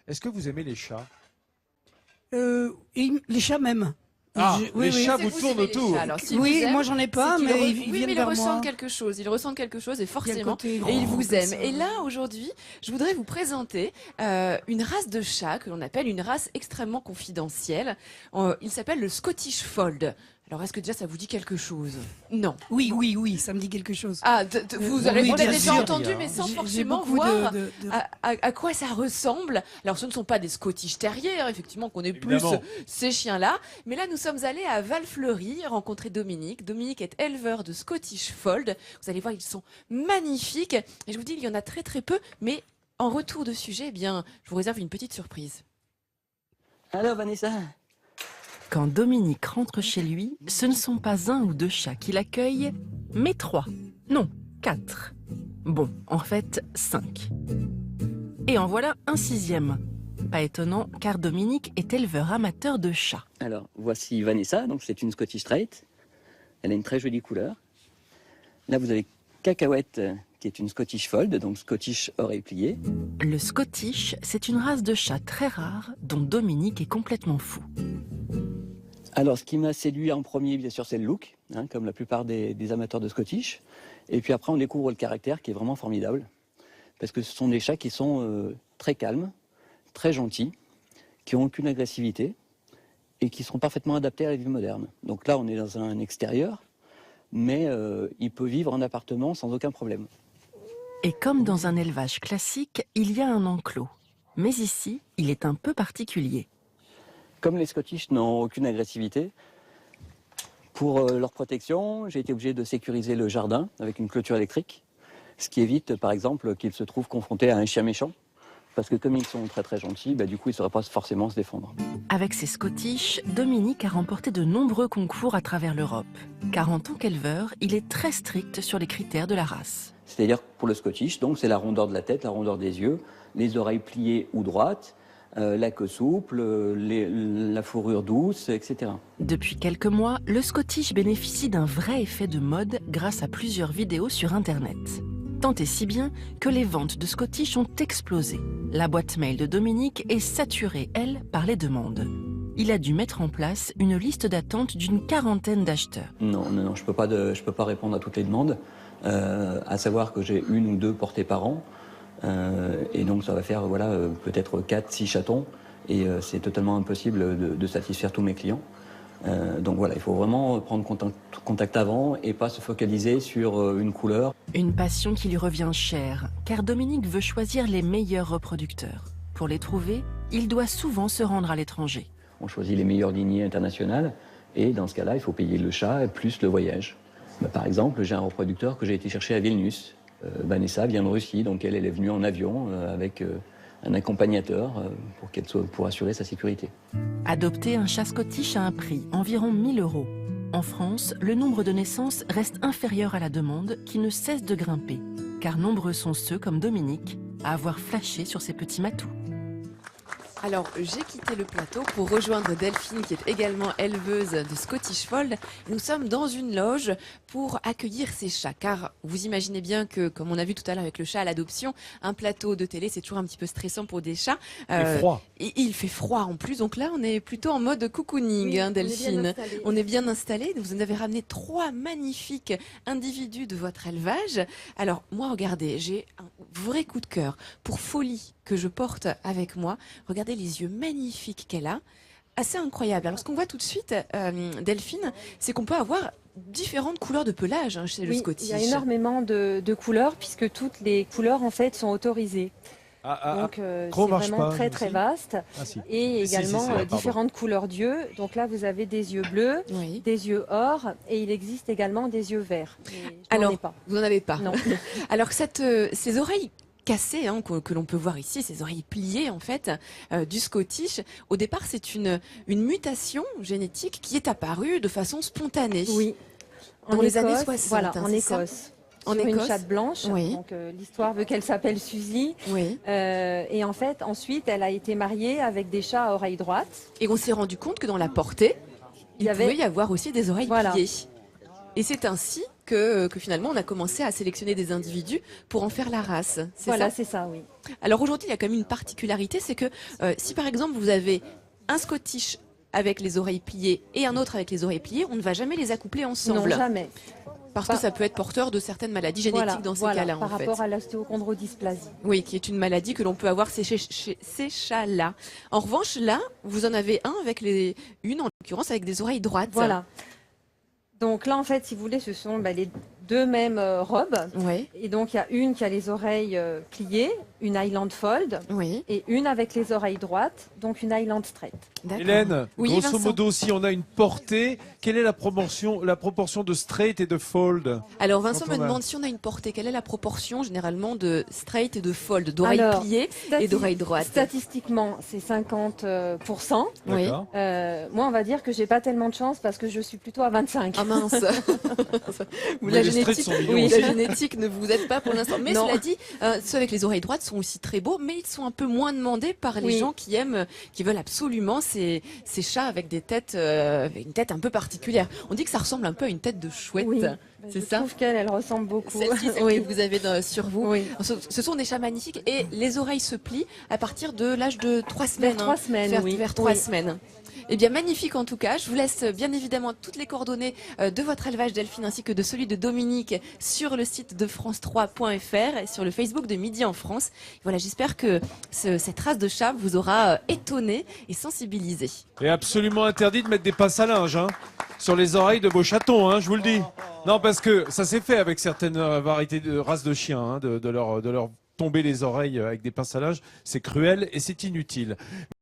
Est-ce que vous aimez les chats? Et les chats même. Ah, Oui, les oui. chats C'est vous vous tournent aimez les autour. chats, alors, si Oui, vous aiment, moi j'en ai pas, c'est qu'ils mais re- ils oui, viennent mais ils vers ressentent moi. quelque chose. Ils ressentent quelque chose et Il y a le forcément, côté et ils grand, vous comme aiment. ça. Et là, aujourd'hui, je voudrais vous présenter une race de chat que l'on appelle une race extrêmement confidentielle. Il s'appelle le Scottish Fold. Alors, est-ce que déjà ça vous dit quelque chose? Non. Oui, oui, oui, ça me dit quelque chose. Ah, vous avez oui, peut-être bien déjà sûr. entendu, mais sans J'ai forcément beaucoup voir de- à quoi ça ressemble. Alors, ce ne sont pas des Scottish Terriers, hein, effectivement, qu'on est Évidemment. plus ces chiens-là. Mais là, nous sommes allés à Valfleury rencontrer Dominique. Dominique est éleveur de Scottish Fold. Vous allez voir, ils sont magnifiques. Et je vous dis, il y en a très très peu. Mais en retour de sujet, eh bien, je vous réserve une petite surprise. Alors Vanessa, Quand Dominique rentre chez lui, ce ne sont pas 1 ou 2 chats qui l'accueillent, mais 3. Non, 4. Bon, en fait, 5. Et en voilà un 6e. Pas étonnant, car Dominique est éleveur amateur de chats. alors voici Vanessa, donc c'est une Scottish Straight. Elle a une très jolie couleur. Là vous avez Cacahuète, qui est une Scottish Fold, donc Scottish oreille pliée. Le Scottish, c'est une race de chat très rare dont Dominique est complètement fou. Alors ce qui m'a séduit en premier, bien sûr, c'est le look, hein, comme la plupart des amateurs de Scottish. Et puis après on découvre le caractère qui est vraiment formidable. Parce que ce sont des chats qui sont très calmes, très gentils, qui n'ont aucune agressivité et qui sont parfaitement adaptés à la vie moderne. Donc là on est dans un extérieur, mais il peut vivre en appartement sans aucun problème. Et comme dans un élevage classique, il y a un enclos. Mais ici, il est un peu particulier. Comme les Scottish n'ont aucune agressivité, pour leur protection, j'ai été obligé de sécuriser le jardin avec une clôture électrique, ce qui évite par exemple qu'ils se trouvent confrontés à un chien méchant, parce que comme ils sont très très gentils, bah, du coup ils ne sauraient pas forcément se défendre. Avec ses Scottish, Dominique a remporté de nombreux concours à travers l'Europe. Car en tant qu'éleveur, il est très strict sur les critères de la race. C'est-à-dire pour le Scottish, donc c'est la rondeur de la tête, la rondeur des yeux, les oreilles pliées ou droites, la queue souple, la fourrure douce, etc. Depuis quelques mois, le Scottish bénéficie d'un vrai effet de mode grâce à plusieurs vidéos sur Internet. Tant et si bien que les ventes de Scottish ont explosé. La boîte mail de Dominique est saturée, elle, par les demandes. Il a dû mettre en place une liste d'attente d'une 40aine d'acheteurs. Non, je peux pas répondre à toutes les demandes, à savoir que j'ai 1 ou 2 portées par an. Et donc ça va faire peut-être 4-6 chatons et c'est totalement impossible de satisfaire tous mes clients. Donc voilà, il faut vraiment prendre contact avant et pas se focaliser sur une couleur. Une passion qui lui revient chère, car Dominique veut choisir les meilleurs reproducteurs. Pour les trouver, il doit souvent se rendre à l'étranger. On choisit les meilleures lignées internationales et dans ce cas-là, il faut payer le chat plus le voyage. Par exemple, j'ai un reproducteur que j'ai été chercher à Vilnius. Vanessa vient de Russie, donc elle est venue en avion avec un accompagnateur pour assurer sa sécurité. Adopter un chat Scottish a un prix, environ 1 000 €. En France, le nombre de naissances reste inférieur à la demande qui ne cesse de grimper. Car nombreux sont ceux, comme Dominique, à avoir flashé sur ces petits matous. Alors, j'ai quitté le plateau pour rejoindre Delphine, qui est également éleveuse de Scottish Fold. Nous sommes dans une loge pour accueillir ces chats, car vous imaginez bien que, comme on a vu tout à l'heure avec le chat à l'adoption, un plateau de télé, c'est toujours un petit peu stressant pour des chats. Il fait froid. Et il fait froid en plus, donc là, on est plutôt en mode cocooning, Oui, hein, Delphine. on est bien installés. On est bien installés. Vous en avez ramené 3 magnifiques individus de votre élevage. Alors, moi, regardez, j'ai un vrai coup de cœur pour Folie, que je porte avec moi. Regardez les yeux magnifiques qu'elle a. Assez incroyable. Alors, ce qu'on voit tout de suite, Delphine, c'est qu'on peut avoir différentes couleurs de pelage chez le Oui, Scottish. il y a énormément de couleurs puisque toutes les couleurs en fait sont autorisées. Donc c'est Chrome marche vraiment pas, très si. très vaste. Ah, si. Et Si, également pardon. différentes couleurs d'yeux. Donc là vous avez des yeux bleus, Oui. des yeux or et il existe également des yeux verts. Mais je n'en Alors, ai pas. vous n'en avez pas. Non. Alors, ces oreilles cassées que l'on peut voir ici, ces oreilles pliées en fait du Scottish, au départ c'est une mutation génétique qui est apparue de façon spontanée. Oui. Dans les années 60, Voilà, hein, en c'est ça Écosse. En Sur une Écosse. chatte blanche. Oui. Donc l'histoire veut qu'elle s'appelle Suzy. Oui. Et en fait ensuite elle a été mariée avec des chats à oreilles droites. Et on s'est rendu compte que dans la portée, il Il y avait- pouvait y avoir aussi des oreilles Voilà. pliées. Et c'est ainsi que finalement on a commencé à sélectionner des individus pour en faire la race. Voilà, c'est ça, oui. Alors aujourd'hui, il y a quand même une particularité, c'est que si par exemple vous avez un Scottish avec les oreilles pliées et un autre avec les oreilles pliées, on ne va jamais les accoupler ensemble. Non, jamais. Parce que ça peut être porteur de certaines maladies génétiques dans ces cas-là, par rapport à l'ostéochondrodysplasie. Oui, qui est une maladie que l'on peut avoir chez ces chats-là. En revanche, là, vous en avez une en l'occurrence avec des oreilles droites. Voilà. Donc là, en fait, si vous voulez, ce sont les deux mêmes robes. Oui. Et donc, il y a une qui a les oreilles pliées, une Highland Fold, Oui. et une avec les oreilles droites, donc une Highland Straight. Hélène, oui, grosso Vincent. modo, si on a une portée, quelle est la proportion de straight et de fold? Alors Vincent Quand me on a- demande si on a une portée, quelle est la proportion généralement de straight et de fold, d'oreilles Alors, pliées et d'oreilles droites? Statistiquement, c'est 50%. Oui. D'accord. Moi, on va dire que j'ai pas tellement de chance parce que je suis plutôt à 25. Ah mince. Oui, La les straights génétique, sont mignons oui, aussi. la génétique ne vous aide pas pour l'instant. Mais Non. cela dit, ceux avec les oreilles droites sont aussi très beaux, mais ils sont un peu moins demandés par les Oui. gens qui veulent absolument ces chats avec des têtes, avec une tête un peu particulière. On dit que ça ressemble un peu à une tête de chouette. Oui. C'est Je ça. trouve qu'elle ressemble beaucoup. Celle-ci, celle Oui. que vous avez sur vous. Oui. Ce sont des chats magnifiques et les oreilles se plient à partir de l'âge de 3 semaines. Vers 3 semaines, oui. Vers 3 Oui. semaines. Eh bien, magnifique en tout cas. Je vous laisse bien évidemment toutes les coordonnées de votre élevage Delphine ainsi que de celui de Dominique sur le site de France3.fr et sur le Facebook de Midi en France. Voilà, j'espère que cette race de chat vous aura étonné et sensibilisé. Et absolument interdit de mettre des pinces à linge sur les oreilles de vos chatons, je vous le dis. Non, parce que ça s'est fait avec certaines variétés de races de chiens, de leur tomber les oreilles avec des pinces à linge. C'est cruel et c'est inutile.